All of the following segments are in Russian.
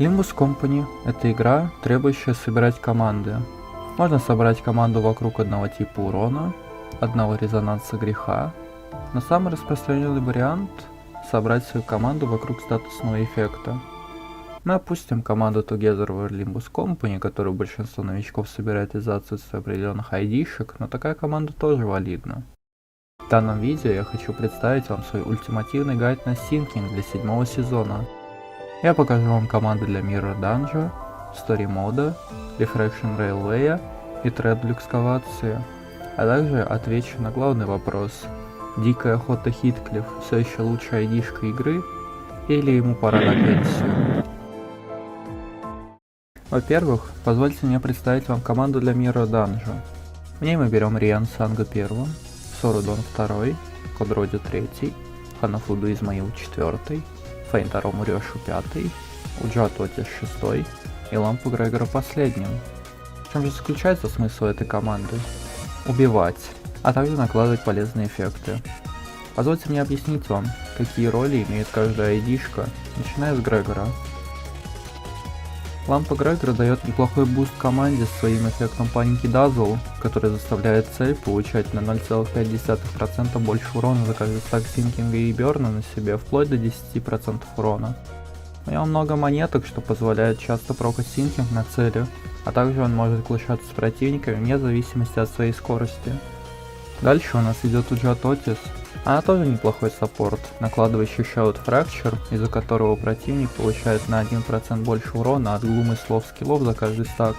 Limbus Company — это игра, требующая собирать команды. Можно собрать команду вокруг одного типа урона, одного резонанса греха, но самый распространенный вариант — собрать свою команду вокруг статусного эффекта. Мы опустим команду Together with Limbus Company, которую большинство новичков собирает из-за отсутствия определенных ID-шек, но такая команда тоже валидна. В данном видео я хочу представить вам свой ультимативный гайд на синкинг для 7 сезона. Я покажу вам команды для Mirror Dungeon, Story мода, Refraction Railway и Thread для экскавации, а также отвечу на главный вопрос: Дикая охота Хитклифф все еще лучшая ID-шка игры или ему пора на пенсию? Во-первых, позвольте мне представить вам команду для Mirror Dungeon. В ней мы берем Риан Санга 1, Сорудон 2, Кодроди 3, Ханафуду Измаил 4, Фейнтарому Рёшу 5, Уджат Отис 6 и Лампу Грегора последним. В чем же заключается смысл этой команды? Убивать, а также накладывать полезные эффекты. Позвольте мне объяснить вам, какие роли имеет каждая ID-шка, начиная с Грегора. Лампа Грегора дает неплохой буст команде с своим эффектом паники Dazzle, который заставляет цель получать на 0,5% больше урона за каждый стак синкинга и берна на себе, вплоть до 10% урона. У него много монеток, что позволяет часто прокать синкинг на цели, а также он может клашаться с противниками вне зависимости от своей скорости. Дальше у нас идет Уджат Отис. Она тоже неплохой саппорт, накладывающий Shout Fracture, из-за которого противник получает на 1% больше урона от глумы слов скиллов за каждый стак,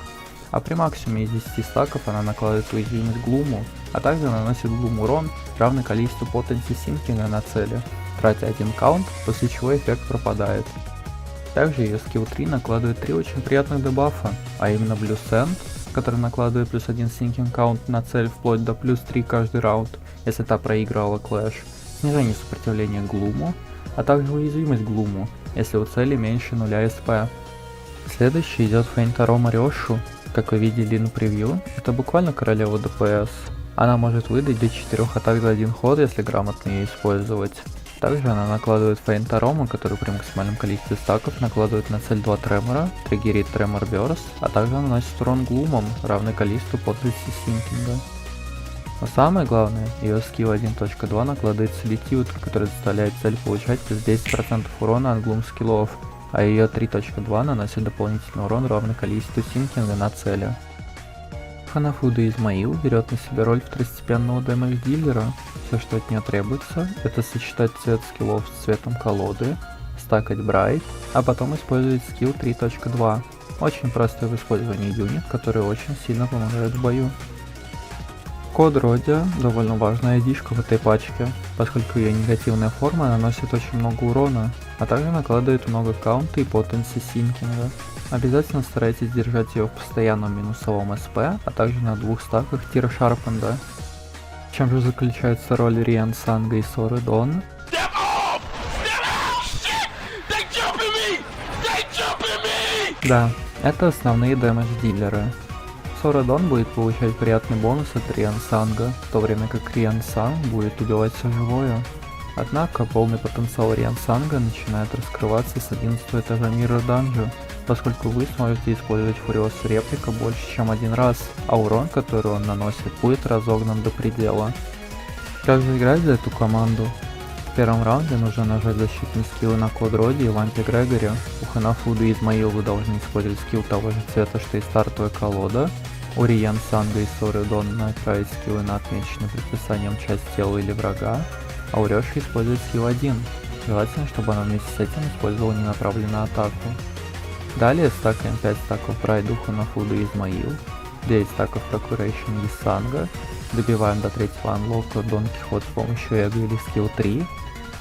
а при максимуме из 10 стаков она накладывает уязвимость глуму, а также наносит глум урон, равный количеству потенции синкинга на цели, тратя 1 каунт, после чего эффект пропадает. Также ее скилл 3 накладывает 3 очень приятных дебафа, а именно Blue Sand, который накладывает плюс 1 синкинг каунт на цель вплоть до плюс 3 каждый раунд, если та проиграла клэш, снижение сопротивления глуму, а также уязвимость глуму, если у цели меньше 0 СП. Следующий идет Фейнтарома Рёшу. Как вы видели на превью, это буквально королева ДПС. Она может выдать до 4 атак за один ход, если грамотно ее использовать. Также она накладывает Фейнтарому, который при максимальном количестве стаков накладывает на цель 2 тремора, триггерит Тремор Бёрст, а также наносит урон глумом, равный количеству потенции синкинга. Но самое главное, ее скилл 1.2 накладывает Solitude, который заставляет цель получать плюс 10% урона от глум скиллов, а ее 3.2 наносит дополнительный урон, равный количеству синкинга на цели. Ханафуда Измаил берет на себя роль второстепенного дэмэдж-дилера. Все, что от нее требуется, это сочетать цвет скиллов с цветом колоды, стакать Брайт, а потом использовать скилл 3.2. Очень простой в использовании юнит, который очень сильно помогает в бою. Кодроди довольно важная ID-шка в этой пачке, поскольку ее негативная форма наносит очень много урона, а также накладывает много каунта и потенции синкинга. Обязательно старайтесь держать ее в постоянном минусовом СП, а также на 2 стаках тира Шарпенда. В чем же заключается роль Риан Санга и Сорудон? Да, это основные дэмэдж-дилеры. Сорудон будет получать приятный бонус от Риан Санга, в то время как Риан Санг будет убивать все живое. Однако полный потенциал Риан Санга начинает раскрываться с 11 этажа Mirror Dungeon, поскольку вы сможете использовать Фуриосу реплика больше чем один раз, а урон, который он наносит, будет разогнан до предела. Как же играть за эту команду? В первом раунде нужно нажать защитные скиллы на Кодроди и Лампе Грегоре. У Ханафуды и Измаил вы должны использовать скилл того же цвета, что и стартовая колода. У Риан Санга и Сорудон направить скиллы на отмеченную предписанием часть тела или врага, а у Рёши использовать скилл 1. Желательно, чтобы она вместе с этим использовала ненаправленную атаку. Далее стакаем 5 стаков Брайду, Ханафуду и Измаил, 9 стаков Procuration и Санга, добиваем до 3-го анлока Дон Кихот с помощью эго или скилл 3,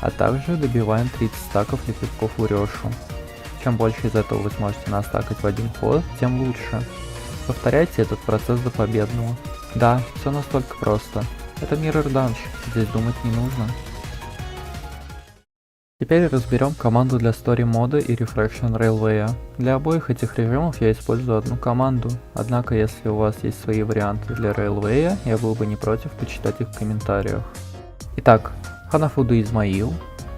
а также добиваем 30 стаков лепестков у Рёшу. Чем больше из этого вы сможете настакать в один ход, тем лучше. Повторяйте этот процесс до победного. Да, все настолько просто. Это Mirror Dungeon, здесь думать не нужно. Теперь разберем команду для Story мода и Refraction Railway. Для обоих этих режимов я использую одну команду, однако если у вас есть свои варианты для Railway, я был бы не против почитать их в комментариях. Итак, Ханафуду Измаил,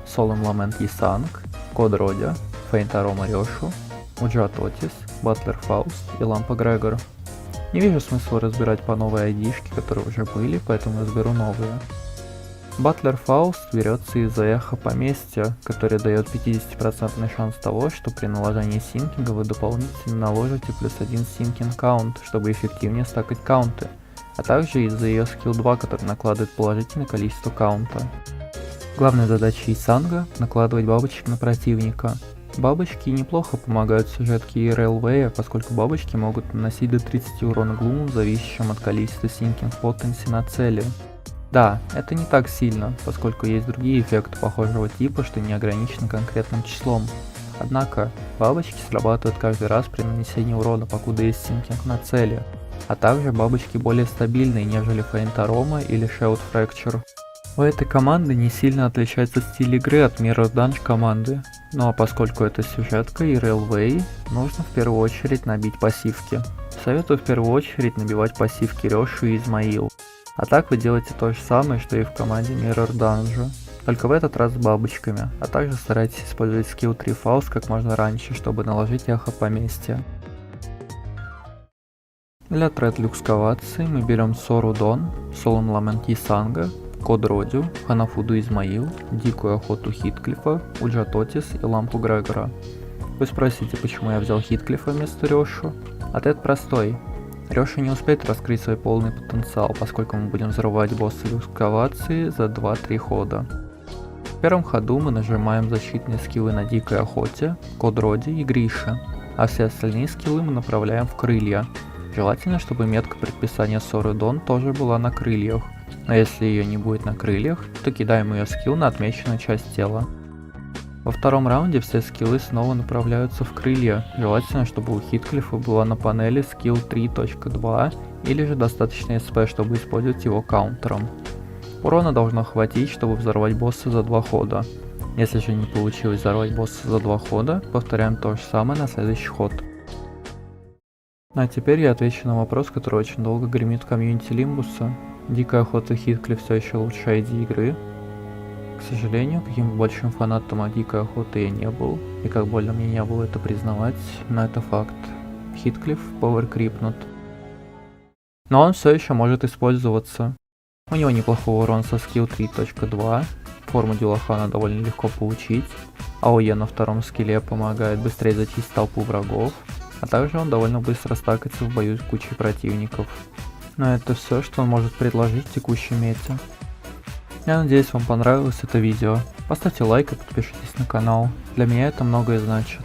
Solemn Lament Yisang, Кодроди, Фейнтарома Рёшу, Уджат Отис, Батлер Фауст и Лампа Грегор. Не вижу смысла разбирать по новой айдишке, которые уже были, поэтому разберу новые. Батлер Фауст берется из-за эхо поместья, которое дает 50% шанс того, что при наложении синкинга вы дополнительно наложите +1 синкинг каунт, чтобы эффективнее стакать каунты, а также из-за ее скилл 2, который накладывает положительное количество каунта. Главной задачей Исанга — накладывать бабочек на противника. Бабочки неплохо помогают в сюжетке Railway, поскольку бабочки могут наносить до 30 урона глумом, зависящим от количества синкинг потенси на цели. Да, это не так сильно, поскольку есть другие эффекты похожего типа, что не ограничены конкретным числом. Однако, бабочки срабатывают каждый раз при нанесении урона, покуда есть синкинг на цели, а также бабочки более стабильные, нежели Faint Aroma или Shout Fracture. У этой команды не сильно отличается стиль игры от Mirror Dungeon команды, ну а поскольку это сюжетка и Railway, нужно в первую очередь набить пассивки. Советую в первую очередь набивать пассивки Рёшу и Измаил. А так вы делаете то же самое, что и в команде Mirror Dungeon, только в этот раз с бабочками, а также старайтесь использовать скилл 3 Faust как можно раньше, чтобы наложить эхо поместья. Для тред-люксковации мы берем Сору Дон, Solemn Lament Исанга, Код Родю, Ханафуду Измаил, Дикую Охоту Хитклифа, Уджат Отис и Лампу Грегора. Вы спросите, почему я взял Хитклифа вместо Рёшу? Ответ простой. Рёша не успеет раскрыть свой полный потенциал, поскольку мы будем взрывать босса люксковации за 2-3 хода. В первом ходу мы нажимаем защитные скиллы на Дикой Охоте, Код Роди и Грише, а все остальные скиллы мы направляем в крылья. Желательно, чтобы метка предписания Соры Дон тоже была на крыльях, но если ее не будет на крыльях, то кидаем ее скилл на отмеченную часть тела. Во втором раунде все скиллы снова направляются в крылья, желательно, чтобы у Хитклифа была на панели скилл 3.2 или же достаточно СП, чтобы использовать его каунтером. Урона должно хватить, чтобы взорвать босса за 2 хода. Если же не получилось взорвать босса за 2 хода, повторяем то же самое на следующий ход. Ну а теперь я отвечу на вопрос, который очень долго гремит в комьюнити Лимбуса. Дикая Охота Хитклиф все еще лучшая идея игры? К сожалению, каким бы большим фанатом Дикой Охоты я не был, и как больно мне не было это признавать, но это факт. Хитклиф повер крипнут. Но он все еще может использоваться. У него неплохой урон со скилл 3.2, форму Дюлахана довольно легко получить, АОЕ на втором скилле помогает быстрее зачистить толпу врагов, а также он довольно быстро стакается в бою с кучей противников. Но это все, что он может предложить в текущей мете. Я надеюсь, вам понравилось это видео. Поставьте лайк и подпишитесь на канал. Для меня это многое значит.